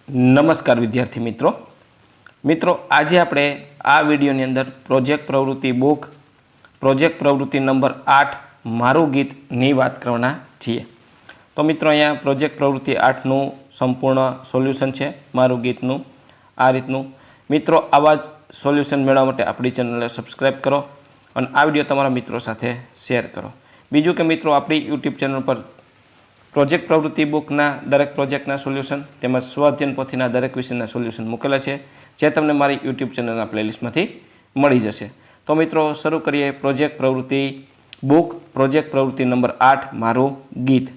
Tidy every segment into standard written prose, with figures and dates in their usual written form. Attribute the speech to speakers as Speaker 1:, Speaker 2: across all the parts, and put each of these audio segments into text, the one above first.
Speaker 1: નમસ્કાર વિદ્યાર્થી મિત્રો આજે આપણે આ વિડીયોની અંદર પ્રોજેક્ટ પ્રવૃત્તિ બુક પ્રોજેક્ટ પ્રવૃત્તિ નંબર 8 મારું ગીતની વાત કરવાના છીએ। તો મિત્રો અહીંયા પ્રોજેક્ટ પ્રવૃત્તિ 8નું સંપૂર્ણ સોલ્યુશન છે મારું ગીતનું આ રીતનું। મિત્રો આવા જ સોલ્યુશન મેળવવા માટે આપણી ચેનલને સબસ્ક્રાઈબ કરો અને આ વિડીયો તમારા મિત્રો સાથે શેર કરો। બીજું કે મિત્રો આપણી યુટ્યુબ ચેનલ પર પ્રોજેક્ટ પ્રવૃત્તિ બુકના દરેક પ્રોજેક્ટના સોલ્યુશન તેમજ સ્વઅધ્યયન પોથીના દરેક વિષયના સોલ્યુશન મૂકેલા છે, જે તમને મારી યુટ્યુબ ચેનલના પ્લેલિસ્ટમાંથી મળી જશે। તો મિત્રો શરૂ કરીએ પ્રોજેક્ટ પ્રવૃત્તિ બુક પ્રોજેક્ટ પ્રવૃત્તિ નંબર 8 મારું ગીત।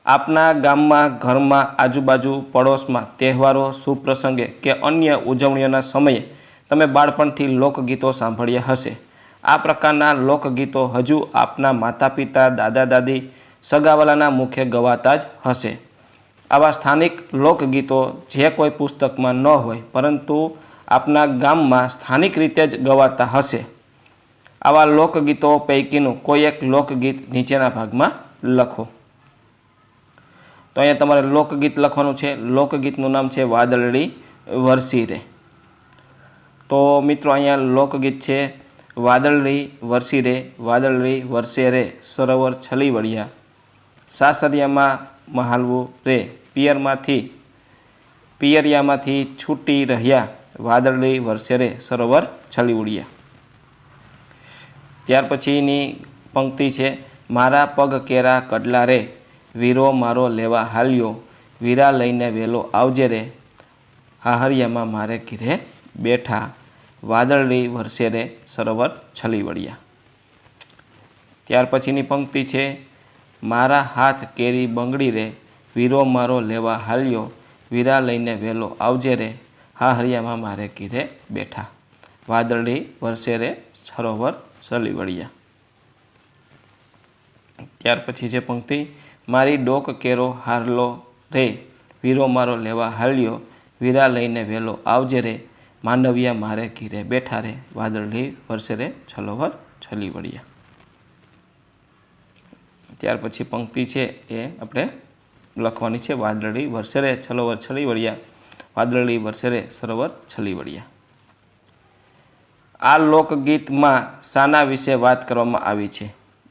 Speaker 1: આપના ગામમાં, ઘરમાં, આજુબાજુ, પડોશમાં તહેવારો, શુભ પ્રસંગે કે અન્ય ઉજવણીઓના સમયે તમે બાળપણથી લોકગીતો સાંભળ્યા હશે। આ પ્રકારના લોકગીતો હજુ આપના માતા પિતા, દાદા દાદી, સગાવાલાના મુખે ગવાતા જ હશે। આવા સ્થાનિક લોકગીતો જે કોઈ પુસ્તકમાં ન હોય પરંતુ આપના ગામમાં સ્થાનિક રીતે જ ગવાતા હશે, આવા લોકગીતો પૈકીનું કોઈ એક લોકગીત નીચેના ભાગમાં લખો। તો અહીંયા તમારે લોકગીત લખવાનું છે। લોકગીતનું નામ છે વાદળડી વરસી રે। તો મિત્રો અહીંયા લોકગીત છે વાદળડી વરસી રે, વાદળડી વરસે રે, સરોવર છલી વળ્યા, સાસરિયામાં મહાલવું રે, પિયરિયામાંથી છૂટી રહ્યા, વાદળડી વરસે રે, સરોવર છલી ઉડ્યા। ત્યાર પછીની પંક્તિ છે મારા પગ કેરા કડલા રે, વીરો મારો લેવા હાલ્યો, વીરા લઈને વેલો આવજે રે, હાહરિયામાં મારે ઘીરે બેઠા, વાદળડી વરસે રે, સરોવર છલી વળ્યા। ત્યાર પછીની પંક્તિ છે મારા હાથ કેરી બંગડી રે, વીરો મારો લેવા હાલ્યો, વીરા લઈને વેલો આવજે રે, હાહરિયામાં મારે ઘીરે બેઠા, વાદળડી વરસે રે, સરોવર છલી વળ્યા। ત્યાર પછી છે પંક્તિ મારી ડોક કેરો હારલો રે, વીરો મારો લેવા હાલ્યો, વીરા લઈને વેલો આવજે રે, માંડવિયા મારે ઘીરે બેઠા રે, વાદળડી વરસે રે, સરોવર છલી વળ્યા। ત્યાર પછી પંક્તિ છે એ આપણે લખવાની છે વાદળડી વરસે રે, સરોવર છલી વળ્યા, વાદળડી વરસે રે, સરોવર છલી વળ્યા। આ લોકગીતમાં શાના વિશે વાત કરવામાં આવી છે?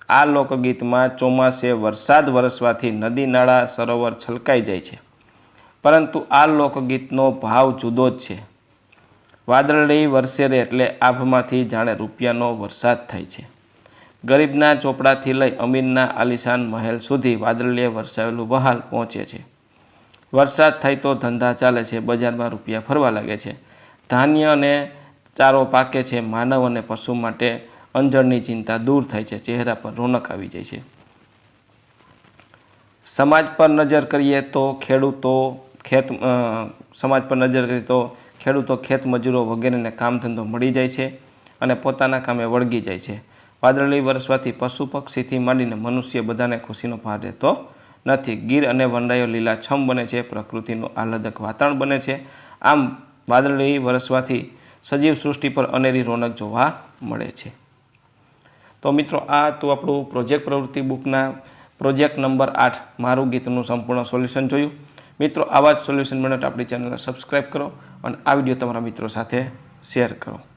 Speaker 1: આ લોકગીતમાં ચોમાસે વરસાદ વરસવાથી નદી નાળા સરોવર છલકાઈ જાય છે, પરંતુ આ લોકગીતનો ભાવ જુદો જ છે। વાદળડી વરસે રે એટલે આભમાંથી જાણે રૂપિયાનો વરસાદ થાય છે। ગરીબના ચોપડાથી લઈ અમીરના આલિશાન મહેલ સુધી વાદળીએ વરસાવેલું વહાલ પહોંચે છે। વરસાદ થાય તો ધંધા ચાલે છે, બજારમાં રૂપિયા ફરવા લાગે છે, ધાન્ય અને ચારો પાકે છે, માનવ અને પશુ માટે અંજળની ચિંતા દૂર થાય છે, ચહેરા પર રોનક આવી જાય છે। સમાજ પર નજર કરીએ તો ખેડૂતો ખેત મજૂરો વગેરેને કામ ધંધો મળી જાય છે અને પોતાના કામે વળગી જાય છે। વાદળડી વરસવાથી પશુ પક્ષીથી માંડીને મનુષ્ય બધાને ખુશીનો ભાર રહેતો નથી। ગીર અને વનરાયો લીલાછમ બને છે, પ્રકૃતિનું આહ્લાદક વાતાવરણ બને છે। આમ વાદળડી વરસવાથી સજીવ સૃષ્ટિ પર અનેરી રોનક જોવા મળે છે। તો મિત્રો આ તો આપણું પ્રોજેક્ટ પ્રવૃત્તિ બુકના પ્રોજેક્ટ નંબર 8 મારું ગીતનું સંપૂર્ણ સોલ્યુશન જોયું। મિત્રો આવા જ સોલ્યુશન મેળવવા આપણી ચેનલને સબસ્ક્રાઈબ કરો અને આ વિડીયો તમારા મિત્રો સાથે શેર કરો।